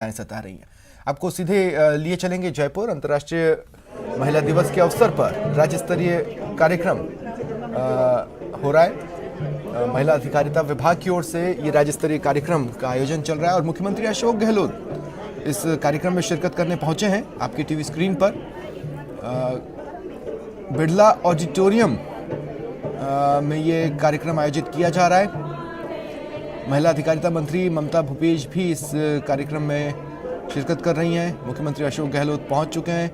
सता रही हैं। आपको सीधे लिए चलेंगे जयपुर। अंतर्राष्ट्रीय महिला दिवस के अवसर पर राज्य स्तरीय कार्यक्रम हो रहा है। महिला अधिकारिता विभाग की ओर से ये राज्य स्तरीय कार्यक्रम का आयोजन चल रहा है और मुख्यमंत्री अशोक गहलोत इस कार्यक्रम में शिरकत करने पहुंचे हैं। आपकी टीवी स्क्रीन पर बिड़ला ऑडिटोरियम में ये कार्यक्रम आयोजित किया जा रहा है। महिला अधिकारिता मंत्री ममता भूपेश भी इस कार्यक्रम में शिरकत कर रही हैं। मुख्यमंत्री अशोक गहलोत पहुंच चुके हैं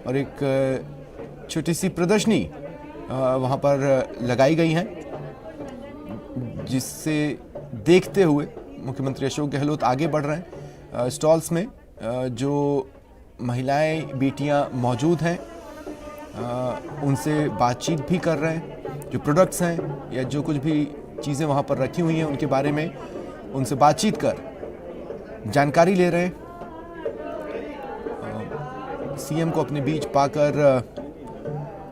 और एक छोटी सी प्रदर्शनी वहां पर लगाई गई है, जिससे देखते हुए मुख्यमंत्री अशोक गहलोत आगे बढ़ रहे हैं। स्टॉल्स में जो महिलाएं बेटियां मौजूद हैं उनसे बातचीत भी कर रहे हैं। जो प्रोडक्ट्स हैं या जो कुछ भी चीज़ें वहाँ पर रखी हुई हैं उनके बारे में उनसे बातचीत कर जानकारी ले रहे हैं। सीएम को अपने बीच पाकर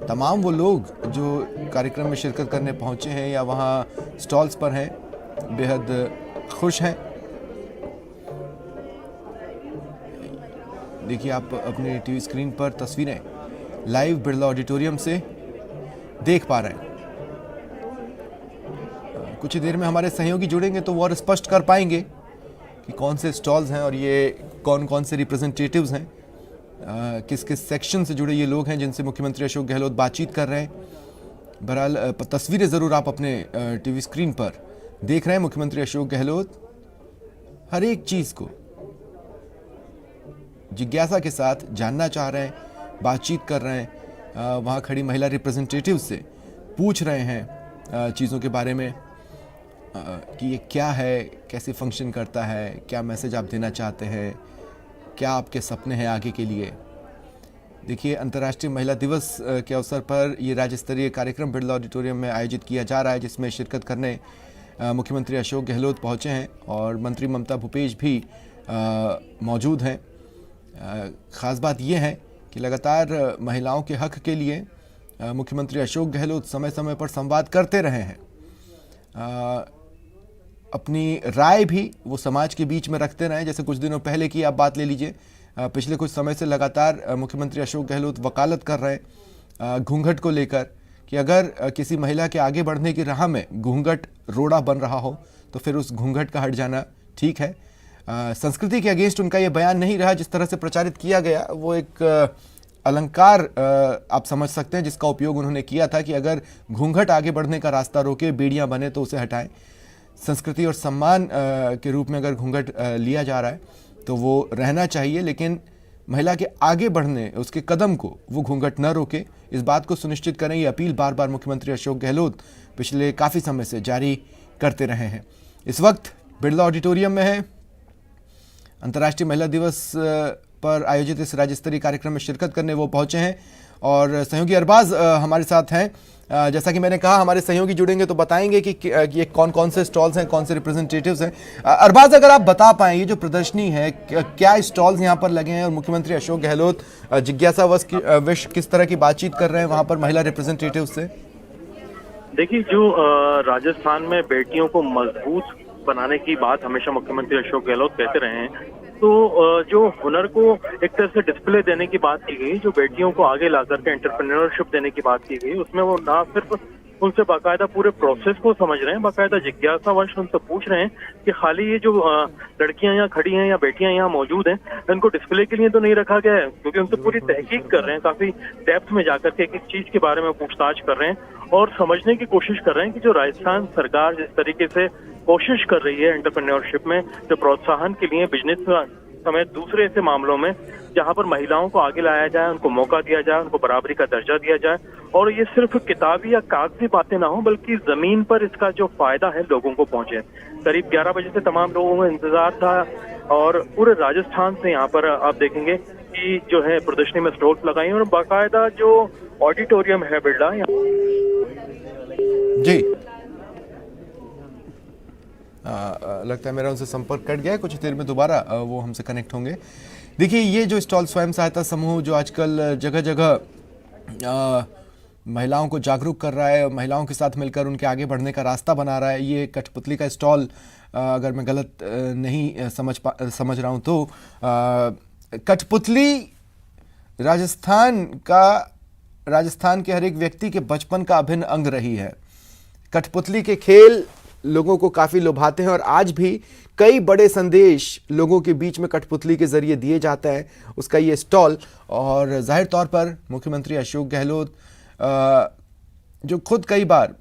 तमाम वो लोग जो कार्यक्रम में शिरकत करने पहुँचे हैं या वहाँ स्टॉल्स पर हैं बेहद खुश हैं। देखिए आप अपने टीवी स्क्रीन पर तस्वीरें लाइव बिड़ला ऑडिटोरियम से देख पा रहे हैं। कुछ ही देर में हमारे सहयोगी जुड़ेंगे तो वो और स्पष्ट कर पाएंगे कि कौन से स्टॉल्स हैं और ये कौन कौन से रिप्रेजेंटेटिव्स हैं, किस किस सेक्शन से जुड़े ये लोग हैं जिनसे मुख्यमंत्री अशोक गहलोत बातचीत कर रहे हैं। बहरहाल तस्वीरें ज़रूर आप अपने टीवी स्क्रीन पर देख रहे हैं। मुख्यमंत्री अशोक गहलोत हर एक चीज़ को जिज्ञासा के साथ जानना चाह रहे हैं, बातचीत कर रहे हैं। वहाँ खड़ी महिला रिप्रेजेंटेटिव से पूछ रहे हैं चीज़ों के बारे में कि ये क्या है, कैसे फंक्शन करता है, क्या मैसेज आप देना चाहते हैं, क्या आपके सपने हैं आगे के लिए। देखिए अंतर्राष्ट्रीय महिला दिवस के अवसर पर ये राज्य स्तरीय कार्यक्रम बिड़ला ऑडिटोरियम में आयोजित किया जा रहा है, जिसमें शिरकत करने मुख्यमंत्री अशोक गहलोत पहुँचे हैं और मंत्री ममता भूपेश भी मौजूद हैं। ख़ास बात यह है कि लगातार महिलाओं के हक के लिए मुख्यमंत्री अशोक गहलोत समय समय पर संवाद करते रहे हैं। अपनी राय भी वो समाज के बीच में रखते रहे। जैसे कुछ दिनों पहले की आप बात ले लीजिए, पिछले कुछ समय से लगातार मुख्यमंत्री अशोक गहलोत वकालत कर रहे हैं घूंघट को लेकर कि अगर किसी महिला के आगे बढ़ने की राह में घूंघट रोड़ा बन रहा हो तो फिर उस घूंघट का हट जाना ठीक है। संस्कृति के अगेंस्ट उनका ये बयान नहीं रहा। जिस तरह से प्रचारित किया गया वो एक अलंकार आप समझ सकते हैं जिसका उपयोग उन्होंने किया था कि अगर घूंघट आगे बढ़ने का रास्ता रोके, बेड़ियां बने तो उसे हटाएं। संस्कृति और सम्मान के रूप में अगर घूंघट लिया जा रहा है तो वो रहना चाहिए, लेकिन महिला के आगे बढ़ने उसके कदम को वो घूंघट न रोके। इस बात को सुनिश्चित करें, ये अपील बार बार मुख्यमंत्री अशोक गहलोत पिछले काफ़ी समय से जारी करते रहे हैं। इस वक्त बिड़ला ऑडिटोरियम में है। अंतर्राष्ट्रीय महिला दिवस पर आयोजित इस राज्य स्तरीय कार्यक्रम में शिरकत करने वो पहुंचे हैं और सहयोगी अरबाज हमारे साथ हैं। जैसा कि मैंने कहा हमारे सहयोगी जुड़ेंगे तो बताएंगे कि ये कौन कौन से स्टॉल्स हैं, कौन से रिप्रेजेंटेटिव्स हैं। अरबाज, अगर आप बता पाएं ये जो प्रदर्शनी है, क्या स्टॉल्स यहाँ पर लगे हैं और मुख्यमंत्री अशोक गहलोत जिज्ञासावश किस तरह की बातचीत कर रहे हैं वहाँ पर महिला रिप्रेजेंटेटिव से? देखिए, जो राजस्थान में बेटियों को मजबूत बनाने की बात हमेशा मुख्यमंत्री अशोक गहलोत कहते रहे हैं, तो जो हुनर को एक तरह से डिस्प्ले देने की बात की गई, जो बेटियों को आगे ला करके एंटरप्रेन्योरशिप देने की बात की गई, उसमें वो ना सिर्फ उनसे बाकायदा पूरे प्रोसेस को समझ रहे हैं, बाकायदा जिज्ञासावश उनसे पूछ रहे हैं कि खाली ये जो लड़कियां यहाँ खड़ी हैं या बेटियां यहाँ मौजूद हैं, इनको डिस्प्ले के लिए तो नहीं रखा गया है, क्योंकि उनसे पूरी तहकीक कर रहे हैं, काफी डेप्थ में जाकर के एक एक चीज के बारे में पूछताछ कर रहे हैं और समझने की कोशिश कर रहे हैं कि जो राजस्थान सरकार जिस तरीके से कोशिश कर रही है एंटरप्रेन्योरशिप में, जो प्रोत्साहन के लिए बिजनेस समेत दूसरे ऐसे मामलों में जहां पर महिलाओं को आगे लाया जाए, उनको मौका दिया जाए, उनको बराबरी का दर्जा दिया जाए और ये सिर्फ किताबी या कागजी बातें ना हो बल्कि जमीन पर इसका जो फायदा है लोगों को पहुंचे। करीब 11 बजे से तमाम लोगों में इंतजार था और पूरे राजस्थान से यहाँ पर आप देखेंगे कि जो है प्रदर्शनी में स्टॉल्स लगाई और बाकायदा जो ऑडिटोरियम है बिड़ला जी लगता है मेरा उनसे संपर्क कट गया है। कुछ देर में दोबारा वो हमसे कनेक्ट होंगे। देखिए ये जो स्टॉल स्वयं सहायता समूह जो आजकल जगह जगह महिलाओं को जागरूक कर रहा है, महिलाओं के साथ मिलकर उनके आगे बढ़ने का रास्ता बना रहा है, ये कठपुतली का स्टॉल अगर मैं गलत नहीं समझ रहा हूं तो कठपुतली राजस्थान के हर एक व्यक्ति के बचपन का अभिन्न अंग रही है। कठपुतली के खेल लोगों को काफी लुभाते हैं और आज भी कई बड़े संदेश लोगों के बीच में कठपुतली के जरिए दिए जाते हैं। उसका ये स्टॉल, और जाहिर तौर पर मुख्यमंत्री अशोक गहलोत जो खुद कई बार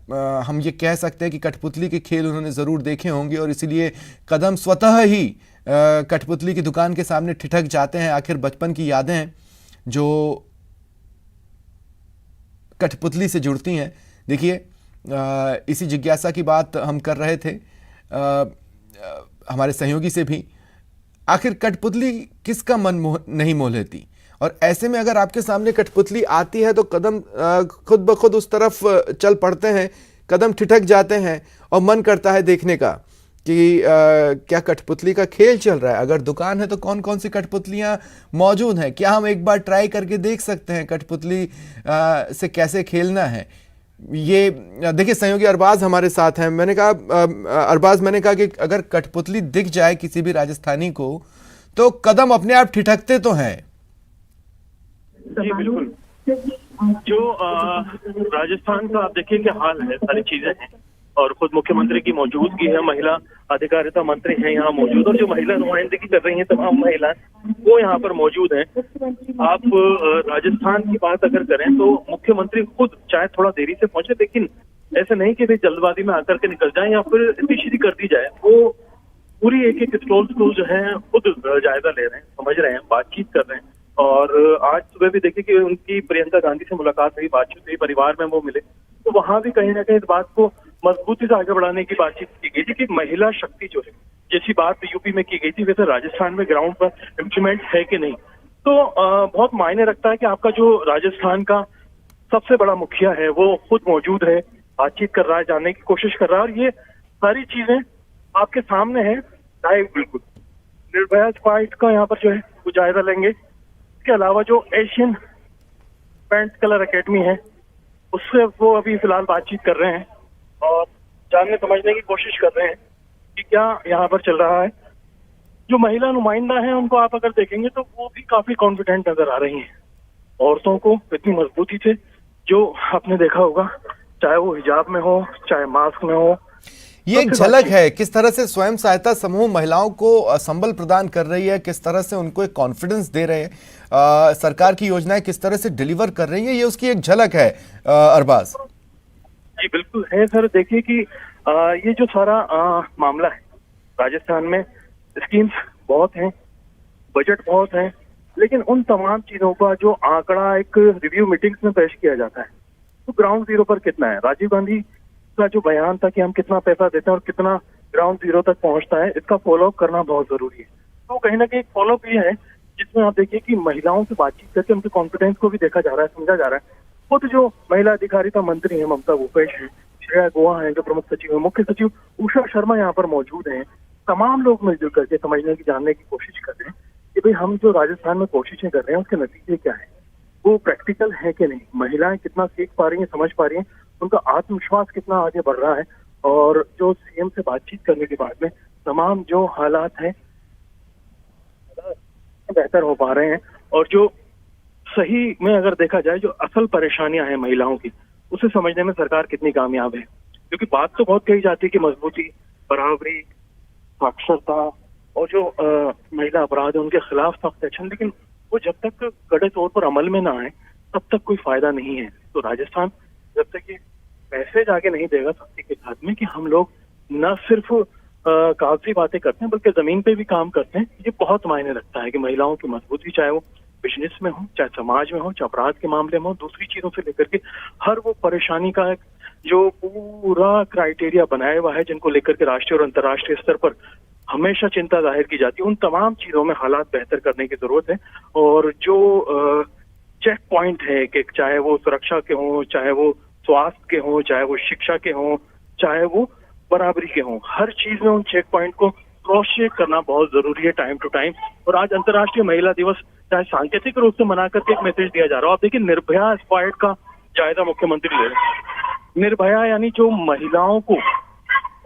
हम ये कह सकते हैं कि कठपुतली के खेल उन्होंने ज़रूर देखे होंगे और इसीलिए कदम स्वतः ही कठपुतली की दुकान के सामने ठिठक जाते हैं। आखिर बचपन की यादें जो कठपुतली से जुड़ती हैं। देखिए, इसी जिज्ञासा की बात हम कर रहे थे हमारे सहयोगी से भी। आखिर कठपुतली किसका मन नहीं मोह लेती, और ऐसे में अगर आपके सामने कठपुतली आती है तो कदम खुद ब खुद उस तरफ चल पड़ते हैं, कदम ठिठक जाते हैं और मन करता है देखने का कि क्या कठपुतली का खेल चल रहा है। अगर दुकान है तो कौन कौन सी कठपुतलियां मौजूद हैं, क्या हम एक बार ट्राई करके देख सकते हैं कठपुतली से कैसे खेलना है। ये देखिए, सहयोगी अरबाज हमारे साथ हैं। मैंने कहा कि अगर कठपुतली दिख जाए किसी भी राजस्थानी को तो कदम अपने आप ठिठकते तो हैं। जी बिल्कुल। जो राजस्थान का आप देखिए क्या हाल है, सारी चीजें हैं, और खुद मुख्यमंत्री की मौजूदगी है, महिला अधिकारिता मंत्री हैं यहाँ मौजूद, और जो महिला नुमाइंदगी कर रही हैं तमाम महिलाएं वो यहाँ पर मौजूद हैं। आप राजस्थान की बात अगर करें तो मुख्यमंत्री खुद चाहे थोड़ा देरी से पहुंचे, लेकिन ऐसे नहीं कि वे जल्दबाजी में आकर के निकल जाए या फिर इतनी कर दी जाए। वो पूरी एक एक स्टॉल जो है खुद जायजा ले रहे हैं, समझ रहे हैं, बातचीत कर रहे हैं। और आज सुबह भी देखिए कि उनकी प्रियंका गांधी से मुलाकात हुई, बातचीत हुई, परिवार में वो मिले, तो वहां भी कहीं ना कहीं इस बात को मजबूती से आगे बढ़ाने की बातचीत की गई थी कि महिला शक्ति जो है, जैसी बात यूपी में की गई थी वैसे राजस्थान में ग्राउंड पर इम्प्लीमेंट है कि नहीं। तो बहुत मायने रखता है कि आपका जो राजस्थान का सबसे बड़ा मुखिया है वो खुद मौजूद है, बातचीत कर रहा है, जानने की कोशिश कर रहा है, और ये सारी चीजें आपके सामने है लाइव। बिल्कुल निर्भया स्क्वाड का यहाँ पर जो है वो जायजा लेंगे। इसके अलावा जो एशियन पेंट कलर एकेडमी है उससे वो अभी फिलहाल बातचीत कर रहे हैं और जानने समझने की कोशिश कर रहे हैं कि क्या यहाँ पर चल रहा है। जो महिला नुमाइंदा हैं उनको आप अगर देखेंगे तो वो भी काफी कॉन्फिडेंट नजर आ रही हैं। औरतों को इतनी मजबूती से जो आपने देखा होगा, चाहे वो हिजाब में हो चाहे मास्क में हो। ये एक झलक है किस तरह से स्वयं सहायता समूह महिलाओं को संबल प्रदान कर रही है, किस तरह से उनको एक कॉन्फिडेंस दे रहे हैं, सरकार की योजनाएं किस तरह से डिलीवर कर रही है, ये उसकी एक झलक है। अरबाज जी बिल्कुल है सर। देखिए कि ये जो सारा मामला है, राजस्थान में स्कीम्स बहुत हैं, बजट बहुत है, लेकिन उन तमाम चीजों का जो आंकड़ा एक रिव्यू मीटिंग्स में पेश किया जाता है तो ग्राउंड जीरो पर कितना है। राजीव गांधी का जो बयान था कि हम कितना पैसा देते हैं और कितना ग्राउंड जीरो तक पहुंचता है, इसका फॉलोअप करना बहुत जरूरी है। तो कहीं ना कहीं एक फॉलोअप ये है जिसमें आप देखिए कि महिलाओं से बातचीत करके उनके कॉन्फिडेंस को भी देखा जा रहा है, समझा जा रहा है। खुद जो महिला अधिकारिता मंत्री है ममता भूपेश है, श्रेया गोवा है जो प्रमुख सचिव है, मुख्य सचिव उषा शर्मा यहाँ पर मौजूद हैं। तमाम लोग मिलजुल करके समझने की, जानने की कोशिश कर रहे हैं कि भाई हम जो राजस्थान में कोशिशें कर रहे हैं उसके नतीजे क्या है, वो प्रैक्टिकल है कि नहीं, महिलाएं कितना सीख पा रही हैं, समझ पा रही हैं, उनका आत्मविश्वास कितना आगे बढ़ रहा है, और जो सीएम से बातचीत करने के बाद में तमाम जो हालात हैं बेहतर हो पा रहे हैं। और जो सही में अगर देखा जाए जो असल परेशानियां हैं महिलाओं की, उसे समझने में सरकार कितनी कामयाब है। क्योंकि बात तो बहुत कही जाती है कि मजबूती, बराबरी, साक्षरता और जो महिला अपराध है उनके खिलाफ सख्त एक्शन, लेकिन वो जब तक कड़े तौर पर अमल में ना आए तब तक कोई फायदा नहीं है। तो राजस्थान जब तक ये मैसेज आगे नहीं देगा सख्ती के साथ में कि हम लोग न सिर्फ कागजी बातें करते हैं बल्कि जमीन पे भी काम करते हैं, ये बहुत मायने रखता है कि महिलाओं की मजबूती, चाहे वो बिजनेस में हो, चाहे समाज में हो, चाहे अपराध के मामले में हो, दूसरी चीजों से लेकर के हर वो परेशानी का एक जो पूरा क्राइटेरिया बनाया हुआ है जिनको लेकर के राष्ट्रीय और अंतर्राष्ट्रीय स्तर पर हमेशा चिंता जाहिर की जाती है, उन तमाम चीजों में हालात बेहतर करने की जरूरत है। और जो चेक पॉइंट है कि चाहे वो सुरक्षा के हों, चाहे वो स्वास्थ्य के हों, चाहे वो शिक्षा के हों, चाहे वो बराबरी के हों, हर चीज में उन चेक पॉइंट को क्रॉस चेक करना बहुत जरूरी है टाइम टू टाइम। और आज अंतर्राष्ट्रीय महिला दिवस चाहे सांकेतिक रूप से मना करके एक मैसेज दिया जा रहा है। आप देखिए निर्भया स्क्वाड का जायजा मुख्यमंत्री ले रहे हैं। निर्भया यानी जो महिलाओं को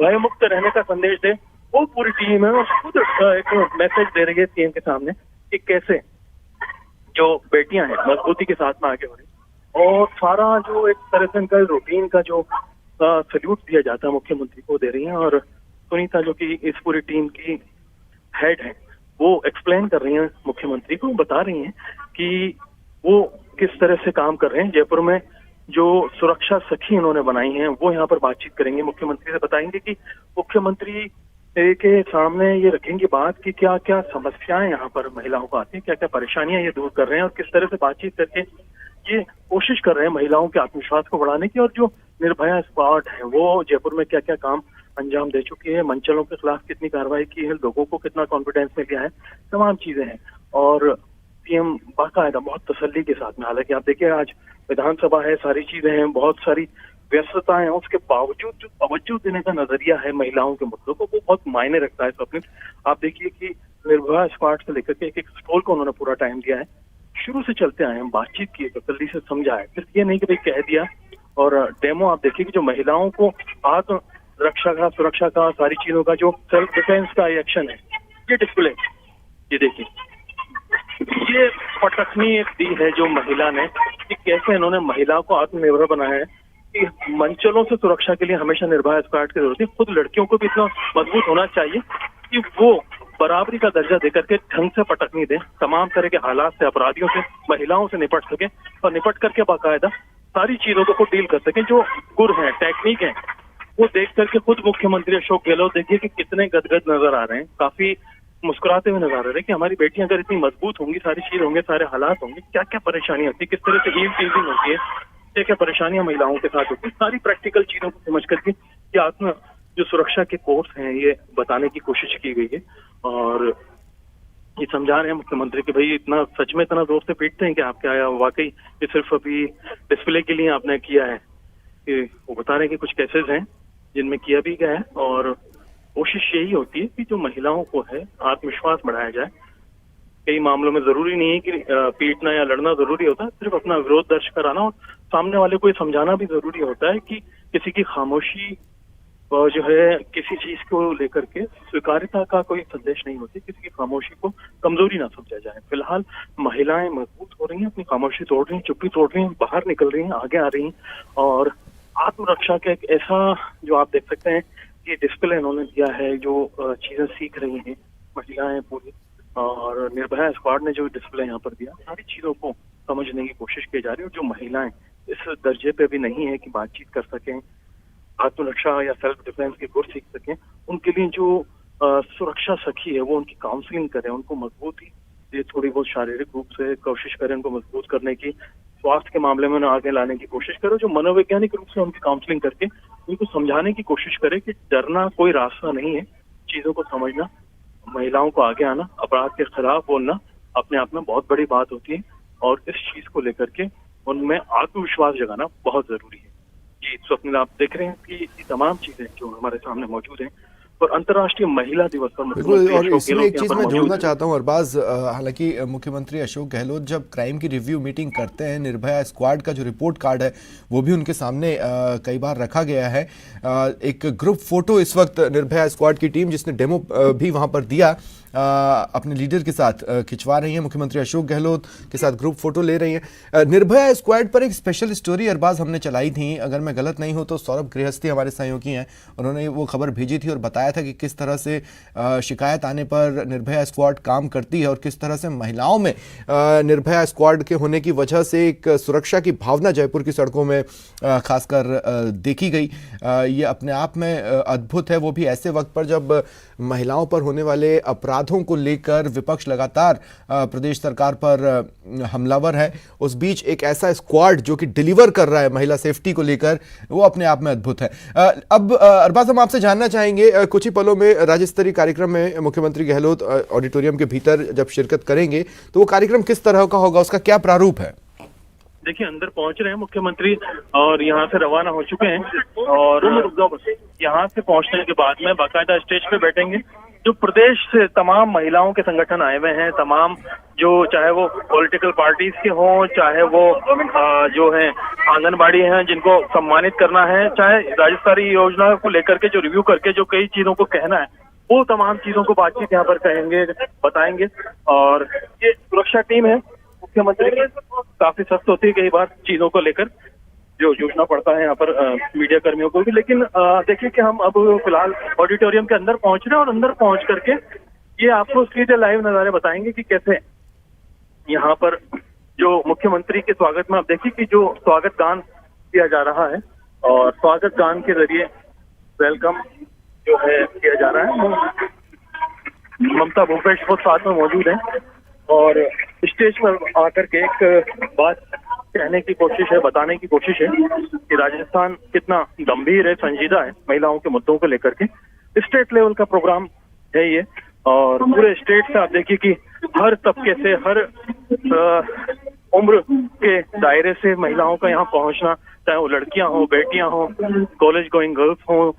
भय मुक्त रहने का संदेश दे, वो पूरी टीम है और खुद एक मैसेज दे रही है सीएम के सामने कि कैसे जो बेटियां हैं मजबूती के साथ में आगे हो रही, और सारा जो एक तरह से इनका रूटीन का जो सल्यूट दिया जाता है मुख्यमंत्री को दे रही हैं। और सुनीता जो कि इस पूरी टीम की हेड है, वो एक्सप्लेन कर रही हैं मुख्यमंत्री को, बता रही हैं कि वो किस तरह से काम कर रहे हैं। जयपुर में जो सुरक्षा सखी उन्होंने बनाई हैं वो यहाँ पर बातचीत करेंगे, मुख्यमंत्री से बताएंगे कि मुख्यमंत्री के सामने ये रखेंगे बात कि क्या क्या समस्याएं यहाँ पर महिलाओं को आती हैं, क्या क्या परेशानियां ये दूर कर रहे हैं और किस तरह से बातचीत करके ये कोशिश कर रहे हैं महिलाओं के आत्मविश्वास को बढ़ाने की। और जो निर्भया स्क्वाड है वो जयपुर में क्या क्या काम अंजाम दे चुकी है, मंचलों के खिलाफ कितनी कार्रवाई की है, लोगों को कितना कॉन्फिडेंस मिल गया है, तमाम चीजें हैं। और सीएम बाकायदा बहुत तसल्ली के साथ में, हालांकि आप देखिए आज विधानसभा है, सारी चीजें हैं, बहुत सारी व्यस्तता है, उसके बावजूद जो तवज्जो देने का नजरिया है महिलाओं के मुद्दों को, वो बहुत मायने रखता है। स्वप्निल, आप देखिए कि निर्भया स्क्वाड से लेकर के एक एक स्टॉल को उन्होंने पूरा टाइम दिया है, शुरू से चलते आए हैं, बातचीत की, तसल्ली से समझा है, सिर्फ ये नहीं कि भाई कह दिया। और डेमो आप देखिए कि जो महिलाओं को आत्म रक्षा का, सुरक्षा का, सारी चीजों का जो सेल्फ डिफेंस का एक्शन है, ये डिस्प्ले, ये देखिए, ये पटकनी एक दी है जो महिला ने कि कैसे इन्होंने महिला को आत्मनिर्भर बनाया है कि मंचलों से सुरक्षा के लिए हमेशा निर्भया स्क्वाड की जरूरत है। खुद लड़कियों को भी इतना मजबूत होना चाहिए कि वो बराबरी का दर्जा देकर के ढंग से पटकनी दे, तमाम तरह के हालात से, अपराधियों से, महिलाओं से निपट सके और निपट करके बाकायदा सारी चीजों को डील कर सके। जो गुर है, टेक्निक है, वो देख करके खुद मुख्यमंत्री अशोक गहलोत देखिए कि कितने गदगद नजर आ रहे हैं, काफी मुस्कुराते हुए नजर आ रहे हैं कि हमारी बेटियां अगर इतनी मजबूत होंगी, सारी चीज होंगे, सारे हालात होंगे, क्या क्या परेशानी होती है, किस तरह से ईव टीजिंग होती है, क्या क्या परेशानियां महिलाओं के साथ होती है, सारी प्रैक्टिकल चीजों को समझ करके ये आत्म जो सुरक्षा के कोर्स हैं ये बताने की कोशिश की गई है। और ये समझा रहे हैं मुख्यमंत्री कि भाई इतना सच में इतना जोर से पीटते हैं कि आप क्या, या वाकई ये सिर्फ अभी डिस्प्ले के लिए आपने किया है। कि वो बता रहे हैं कि कुछ केसेस हैं जिनमें किया भी गया है और कोशिश यही होती है कि जो महिलाओं को है आत्मविश्वास बढ़ाया जाए। कई मामलों में जरूरी नहीं है कि पीटना या लड़ना जरूरी होता है, सिर्फ अपना विरोध दर्ज कराना और सामने वाले को ये समझाना भी जरूरी होता है कि किसी की खामोशी जो है किसी चीज को लेकर के स्वीकार्यता का कोई संदेश नहीं होती, किसी की खामोशी को कमजोरी ना समझा जाए। फिलहाल महिलाएं मजबूत हो रही हैं, अपनी खामोशी तोड़ रही हैं, चुप्पी तोड़ रही हैं, बाहर निकल रही हैं, आगे आ रही हैं और आत्मरक्षा का एक ऐसा जो आप देख सकते हैं कि डिस्प्ले इन्होंने दिया है, जो चीजें सीख रही हैं महिलाएं पूरी। और निर्भया स्क्वाड ने जो डिस्प्ले यहाँ पर दिया, सारी चीजों को समझने की कोशिश की जा रही है। और जो महिलाएं इस दर्जे पे भी नहीं है कि बातचीत कर सकें, आत्मरक्षा या सेल्फ डिफेंस के गुर सीख सकें, उनके लिए जो सुरक्षा सखी है वो उनकी काउंसलिंग करे, उनको मजबूती दे, थोड़ी बहुत शारीरिक रूप से कोशिश करें उनको मजबूत करने की, स्वास्थ्य के मामले में उन्हें आगे लाने की कोशिश करो, जो मनोवैज्ञानिक रूप से उनकी काउंसलिंग करके उनको समझाने की कोशिश करे कि डरना कोई रास्ता नहीं है, चीजों को समझना, महिलाओं को आगे आना, अपराध के खिलाफ बोलना अपने आप में बहुत बड़ी बात होती है और इस चीज को लेकर के उनमें आत्मविश्वास जगाना बहुत जरूरी है। जी स्वप्निल, आप देख रहे हैं कि ये तमाम चीजें जो हमारे सामने मौजूद हैं और अंतर्राष्ट्रीय महिला दिवस पर बिल्कुल। और इसमें एक चीज मैं जोड़ना चाहता हूं अरबाज, हालांकि मुख्यमंत्री अशोक गहलोत जब क्राइम की रिव्यू मीटिंग करते हैं, निर्भया स्क्वाड का जो रिपोर्ट कार्ड है वो भी उनके सामने कई बार रखा गया है। एक ग्रुप फोटो इस वक्त निर्भया स्क्वाड की टीम जिसने डेमो भी वहां पर दिया अपने लीडर के साथ खिंचवा रही है, मुख्यमंत्री अशोक गहलोत के साथ ग्रुप फोटो ले रही हैं। निर्भया स्क्वाड पर एक स्पेशल स्टोरी अरबाज हमने चलाई थी, अगर मैं गलत नहीं हूं तो सौरभ गृहस्थी हमारे सहयोगी हैं, उन्होंने वो खबर भेजी थी और बताया था कि किस तरह से शिकायत आने पर निर्भया स्क्वाड काम करती है और किस तरह से महिलाओं में निर्भया स्क्वाड के होने की वजह से एक सुरक्षा की भावना जयपुर की सड़कों में खासकर देखी गई। ये अपने आप में अद्भुत है, वो भी ऐसे वक्त पर जब महिलाओं पर होने वाले अपराधों को लेकर विपक्ष लगातार प्रदेश सरकार पर हमलावर है, उस बीच एक ऐसा स्क्वाड जो कि डिलीवर कर रहा है महिला सेफ्टी को लेकर, वो अपने आप में अद्भुत है। अब अरबाज, हम आपसे जानना चाहेंगे, कुछ ही पलों में राज्य स्तरीय कार्यक्रम में मुख्यमंत्री गहलोत ऑडिटोरियम के भीतर जब शिरकत करेंगे तो वो कार्यक्रम किस तरह का होगा, उसका क्या प्रारूप है? देखिए, अंदर पहुंच रहे हैं मुख्यमंत्री और यहाँ से रवाना हो चुके हैं और यहाँ से पहुंचने के बाद में बाकायदा स्टेज पे बैठेंगे। जो प्रदेश से तमाम महिलाओं के संगठन आए हुए हैं, तमाम जो चाहे वो पॉलिटिकल पार्टीज के हों, चाहे वो जो है आंगनबाड़ी हैं जिनको सम्मानित करना है, चाहे राज्य स्तरीय योजना को लेकर के जो रिव्यू करके जो कई चीजों को कहना है, वो तमाम चीजों को बातचीत यहाँ पर कहेंगे, बताएंगे। और ये सुरक्षा टीम है मुख्यमंत्री की, काफी सख्त होती है कई बार चीजों को लेकर, जो जूझना पड़ता है यहाँ पर मीडिया कर्मियों को भी। लेकिन देखिए कि हम अब फिलहाल ऑडिटोरियम के अंदर पहुंच रहे हैं और अंदर पहुंच करके ये आपको सीधे लाइव नजारे बताएंगे कि कैसे यहाँ पर जो मुख्यमंत्री के स्वागत में आप देखिए कि जो स्वागत गान किया जा रहा है, और स्वागत गान के जरिए वेलकम जो है किया जा रहा है। ममता भूपेश वो साथ में मौजूद है और स्टेज पर आकर के एक बात कहने की कोशिश है, बताने की कोशिश है कि राजस्थान कितना गंभीर है, संजीदा है महिलाओं के मुद्दों को लेकर के। स्टेट लेवल का प्रोग्राम है ये, और पूरे स्टेट से आप देखिए कि हर तबके से, हर उम्र के दायरे से महिलाओं का यहाँ पहुंचना, चाहे वो लड़कियां हो, बेटियां हो, कॉलेज गोइंग गर्ल्स हो,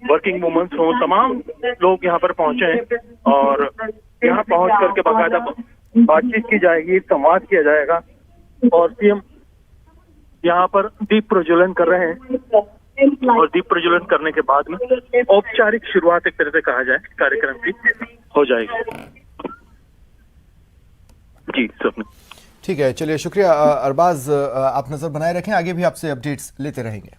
वर्किंग वुमेन्स हो, तमाम लोग यहाँ पर पहुंचे हैं। और यहाँ पहुंच करके बाकायदा बातचीत की जाएगी, संवाद किया जाएगा, और सीएम यहाँ पर दीप प्रज्वलन कर रहे हैं। और दीप प्रज्वलन करने के बाद में औपचारिक शुरुआत एक तरह से कहा जाए कार्यक्रम की हो जाएगी। जी स्वप्न। ठीक है, चलिए शुक्रिया अरबाज, आप नजर बनाए रखें, आगे भी आपसे अपडेट्स लेते रहेंगे।